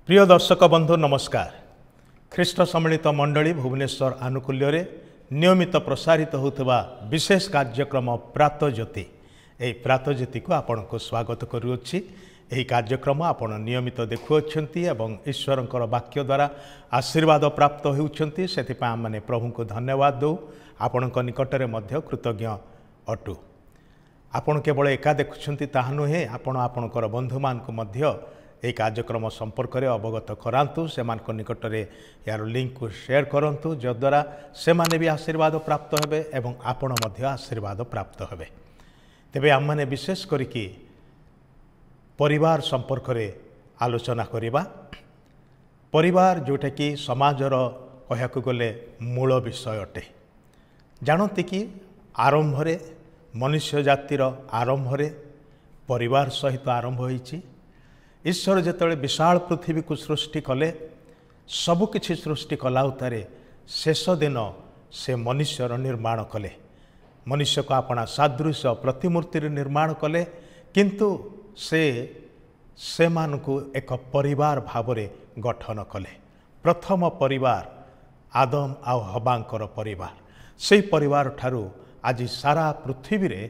प्रिय दर्शक बंधु नमस्कार। ख्रीष्ट सम्मिलित मंडली भुवनेश्वर आनुकूल्य नियमित प्रसारित होता विशेष कार्यक्रम प्रातज्योति यही प्रातज्योति को आपण को स्वागत करुच्ची। यही कार्यक्रम आपण नियमित देखुअछंती एवं ईश्वरंकर वाक्य द्वारा आशीर्वाद प्राप्त होउछंती। सेथिपा आमने प्रभु को धन्यवाद दो। आपणक निकटरे मध्य कृतज्ञ अटु। आपण केवल एका देखुछंती ताहा नुहे, आपण आपणकर बंधु मान को मध्य यह कार्यक्रम संपर्क में अवगत करातु। से निकटरे यार लिंक को शेयर करंतु, जद्वारा से माने भी आशीर्वाद प्राप्त हेबे एवं आपण मध्य आशीर्वाद प्राप्त हेबे। तेबे आम माने विशेष करिकी परिवार संपर्क में आलोचना करिबा। परिवार जोटा कि समाजर कहयाकु गले मूल विषय अटे। जानते कि आरंभ रे मनुष्य जातिर आरंभ रे परिवार सहित आरंभ होईची। ईश्वर जिते विशाल पृथ्वी को सृष्टि कले, सबकिछि सृष्टि कला उतारे शेष दिन से मनुष्यर निर्माण कले। मनुष्य को अपना सादृश्य प्रतिमूर्ति निर्माण कले, किंतु से मानकु एक परिवार भावरे गठन कले। प्रथम परिवार आदम आ हवांकर परिवार। से परिवार ठारू आज सारा पृथ्वी रे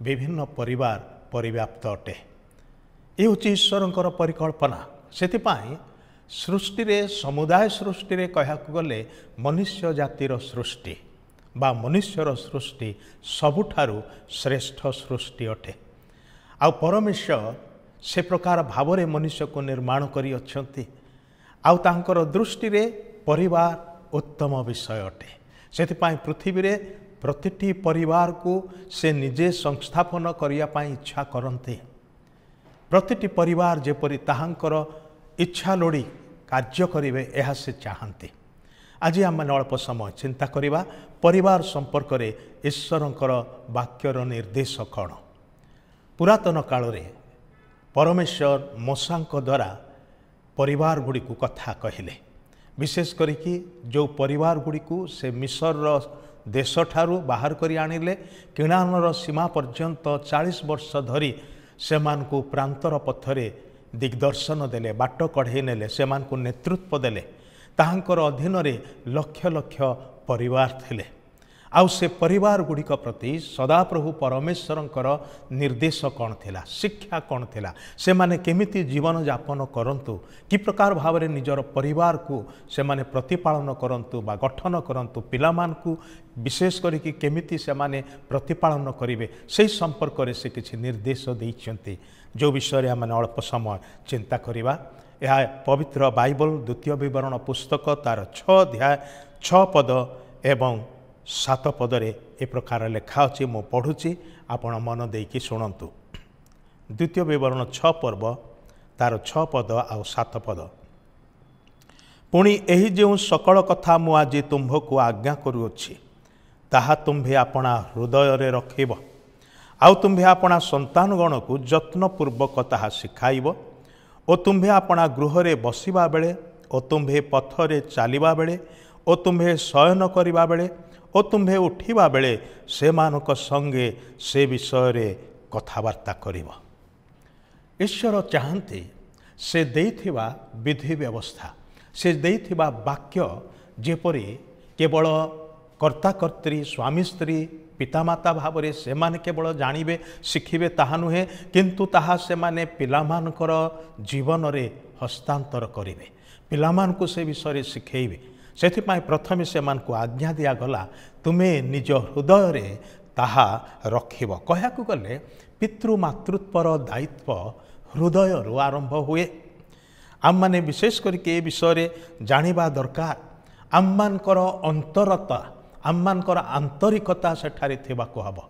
विभिन्न परिवार परिव्याप्त अटे। ये हूँ ईश्वरंकर परिकल्पना। सेथिपाई सृष्टि रे समुदाय सृष्टि रे कहयाकु गले मनुष्य जातिर सृष्टि बा मनुष्यर सृष्टि सबुठारु श्रेष्ठ सृष्टि अटे। आ परमेश्वर से प्रकार भावरे मनुष्य को निर्माण करी अछंती। आ तांकर दृष्टि रे परिवार उत्तम विषय अटे। सेथिपाई पृथ्वी रे प्रतिटी परिवार को से निजे संस्थापन करिया पाई इच्छा करते। प्रतिटी परिवार जेपरी ताहांकर इच्छा लोड़ी कार्य करिवे यह से चाहते। आज आम अल्प समय चिंता करिबा परिवार संपर्क में ईश्वरंकर वाक्यर निर्देश कौन। पुरातन काल रे परमेश्वर मूसांक द्वारा परिवार गुड़ी को कथा कहले। विशेष करिकी जो परिवार गुड़ी को से मिस्र देश ठारू बाहर करी आनिले, किणानर सीमा पर्यंत 40 वर्ष धरी से मानकु प्रांतर पथरे दिग्दर्शन देले, बाट कढ़े नेले, से मानकु नेतृत्व देले। ताहांकर अधीन रे लक्ष लक्ष परिवार थिले। आउ से परिवार गुड़िक प्रति सदाप्रभु परमेश्वरंकर निर्देश कौन थिला, शिक्षा कौन थिला, से माने केमिति जीवन यापन करंतु, कि प्रकार भावरे निजर परिवार को से माने प्रतिपालन करंतु बा गठन करंतु, पिलामान को विशेष करिकी केमिति से माने प्रतिपालन करिवे, से संपर्क रे से किछि निर्देश दैछन्ति। जो विषय आम अल्प समय चिंता करिबा। यह पवित्र बाइबल द्वितीय विवरण पुस्तक तार 6 अध्याय 6 पद एवं 7 पदरे ए प्रकार लेखा अच्छी। मु पढ़ुची, आपण मन देकी शुणु। द्वितीय विवरण 6 पर्व तार 6 पद आउ 7 पद। पुणी एही जो सकल कथा मु आज तुम्भको आज्ञा करुअछि, ताहा तुम्भे आपणा हृदय रे रखिब। आउ तुम्भे आपणा संतानगण को जत्नपूर्वक ताहा शिखाइब। ओ तुम्भे आपणा गृह रे बसिबा बेले, ओ तुम्भे पथरे चलिबा बेले, ओ तुम्भे शयन करिबा बेले, ओ तुम्भे उठिबा बेले से मानक संगे से विषय रे कथबार्ता करिब। ईश्वर चाहते से देइथिबा विधि व्यवस्था, से देइथिबा वाक्य जेपरी केवल कर्ता कर्त्री स्वामी स्त्री पितामाता भावरे से माने केवल जानिबे शिखिबे ताहा नुहे, किंतु ताहा से माने पिलामानकर जीवन रे हस्तांतर करिवे, पिलामानकु से विषय रे शिखेइबे। सेथिपाई प्रथमे से मानकु आज्ञा दिया गला, तुमे निज हृदय रे ताहा रखिब। कहयाकु गले पितृमातृत्वर दायित्व हृदय रु आरंभ हुए। आम माने विशेष करके ए विषय रे जानिबा दरकार। आम मानकर अंतरता, आम मानकर आंतरिकता सेठारे थिबाको हबो।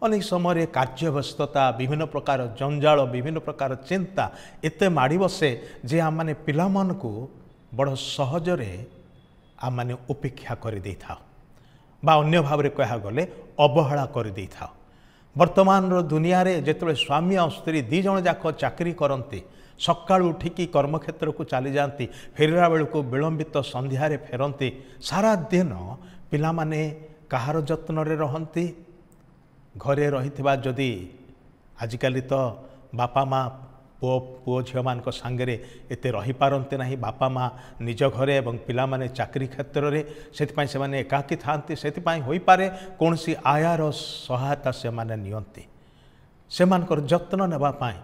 अनेक समय कार्य व्यस्तता, विभिन्न प्रकार जंजाल, विभिन्न प्रकार चिंता एते माड़ी बसे जे आम माने पिलामानकु बड़ सहजरे आम माने उपेक्षा कर दे था बा अन्य भाव रे कहा गले अवहेला कर दे था। वर्तमान दुनिया रे जेतबे स्वामी और स्त्री दी जण जाक चाकरी करते, सकाळ उठिकी कर्मक्षेत्र को चली जाती, फेरला बेल को विलंबित संध्यारे फेरती, सारा दिन पिला माने कहार जत्न रे रहंती। घरे रहिथिबा जदि आजिकाली तो बापा माँ पुओ झील मान सांगे एते रही पारते ना बापा माँ निज घरे एवं पिला माने चाकरी क्षेत्र में से एकाकी था से हो पारे कौन सी आयार सहायता से माने नियंती से जत्न नेबापाई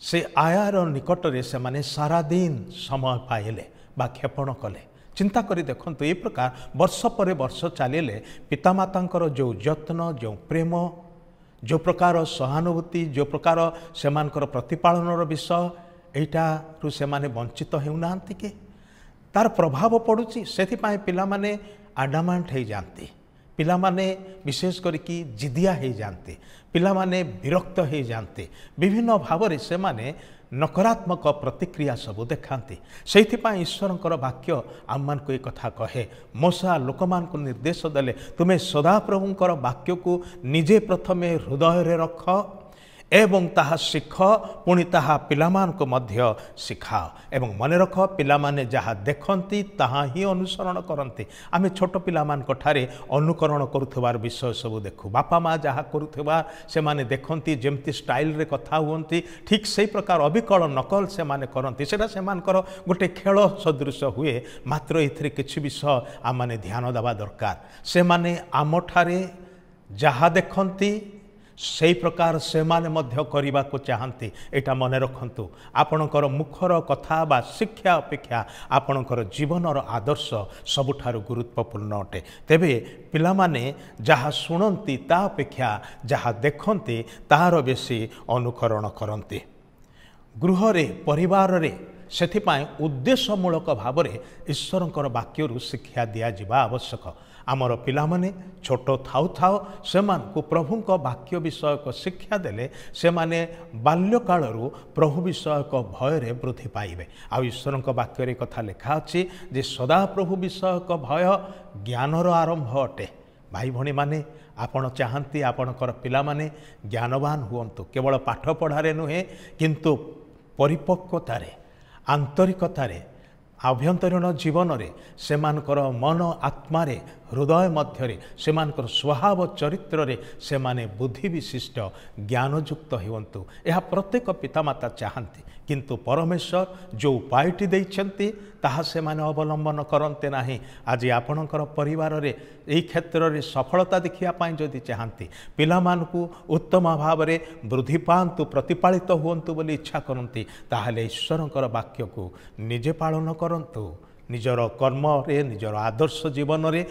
से आयार निकट में से माने सारा दिन समय पाइले बा क्षेपण कले चिंता करी देखंतु ए प्रकार वर्ष पर वर्ष चलिले पितामाता जो जत्न जो प्रेम जो प्रकार सहानुभूति जो प्रकार से प्रतिपालनर विषय यू से वंचित होना कि तार प्रभाव पड़ुची से पिला माने आडामांट हो जाती पिला माने विशेष करके जिदिया हो जाते पिला माने विरक्त हो जाते विभिन्न भाव में से माने नकारात्मक प्रतिक्रिया सबू देखाती से ईश्वर वाक्य आम मान को एक कथा कहे मोसा लोक मान को निर्देश देले तुम्हें सदाप्रभुंकर वाक्य को निजे प्रथमे हृदय रे रख एवं ताहा शिख पुणी ताहा पिलामान को मध्य शिखाओ एवं मन रख पिलामाने जहाँ देखती ताहा ही अनुसरण करती आमे छोट पिलामान ठारे अनुकरण करुथबार विषय सब देखु बापा माँ जहाँ करुथबार से माने देखती जेमती स्टाइल रे कथा हुअंती ठीक से प्रकार अविकल नकल से माने करती सेटा से मानकर गोटे खेल सदृश हुए मात्र एथिरे किछि विषय आम माने ध्यान देवा दरकार से माने आम ठारे जहाँ देखती से प्रकार से माने मध्य करने को चाहती एटा मन रखंतु आपणकर मुखर कथा बा शिक्षा अपेक्षा आपणकर जीवनर आदर्श सबुठारु गुरुत्वपूर्ण अटे तेबे पिला माने जहाँ शुणती ता अपेक्षा जहाँ देखती तार बेसी अनुकरण करती गृह रे परिवार रे सेथिपाई उद्देश्यमूलक भाव में ईश्वरंकर वाक्यरु शिक्षा दिया जिबा आवश्यक आमर पिलामाने छोट थाउ थाउ से प्रभुंक वाक्य विषयक शिक्षा देले से माने बाल्यकालरू प्रभु विषयक भय रे वृद्धि पाइबे आ ईश्वरंक वाक्य कथा लिखा अछि जे सदा प्रभु विषयक भय ज्ञानर आरंभ अटे भाई भणी माने आपण चाहती आपणकर पिलामाने ज्ञानवान हुअन्तु केवल पाठ पढ़ारे नुहे किंतु परिपक्वतारे आंतरिकतारे आभ्यंतरीण जीवन रे सेमानकर मन आत्मारे हृदय मध्य सेमानकर स्वभाव चरित्र रे सेमाने बुद्धि विशिष्ट ज्ञानयुक्त होवन्तु यह प्रत्येक पितामाता चाहती किंतु परमेश्वर जो उपायटी देइछन्ति ताहा से माने अवलंबन करते नाही आज आपणकर परिवार रे एई क्षेत्र रे सफलता देखिया पाई जदि चाहती पिला मानकु उत्तम भाव रे वृद्धि पांतु प्रतिपालित हुअन्तु बोली इच्छा करन्ति ताहाले ईश्वरंकर वाक्य को निजे पालन करन्तु निजर कर्म रे निजर आदर्श जीवन रे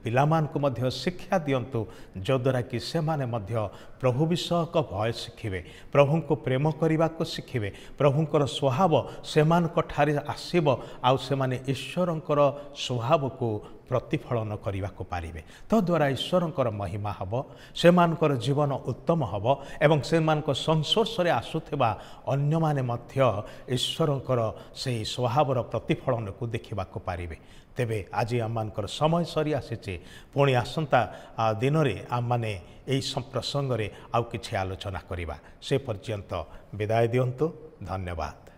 पिलामान को मध्य शिक्षा दियंतु जद्वारा कि से माने मध्य प्रभु विषयक भय शिखिबे प्रभु को प्रेम करने को शिखिबे प्रभुंकर स्वभाव सेमानक ठारे आसीबो आउ से माने ईश्वरंकर स्वभाव को प्रतिफलन करने को पारिबे तो द्वारा ईश्वरंकर महिमा हब सेमानकर जीवन उत्तम हब एवं सेमानक संस्पर्श रे आसुथिबा अन्य माने मध्य ईश्वरंकर से स्वभावर प्रतिफलन को देखा पारिबे तेबे आज आमମାନଙ୍କର समय सरी आसीचे पुणी आसंता दिन में आम मैंने यही प्रसंग में आउ किछि आलोचना करिबा से पर्यंत विदाय दियंतु धन्यवाद।